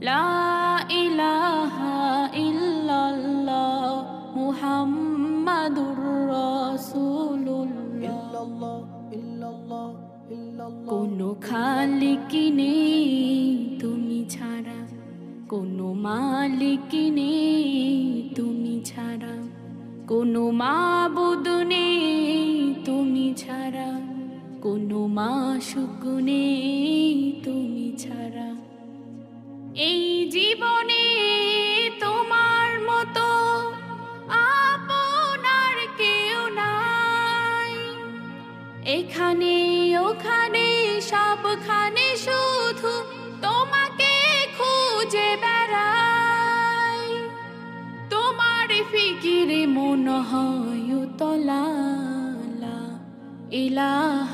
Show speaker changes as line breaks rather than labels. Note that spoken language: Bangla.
লা ইলাহা ইল্লাল্লাহ মুহাম্মাদুর রাসূলুল্লাহ। কোনো খালিক নেই তুমি ছাড়া, কোনো মালিক নেই তুমি ছাড়া, কোনো মাবুদ নেই তুমি ছাড়া, কোনো মাশুক নেই তুমি ছাড়া। এই জীবনে তোমার মতো আপনার কেউ নাই, এখানে ওখানে সবখানে শুধু তোমাকে খুঁজে বেড়াই। তোমার ফিকিরে মন হয় উতলা, লা ইলাহা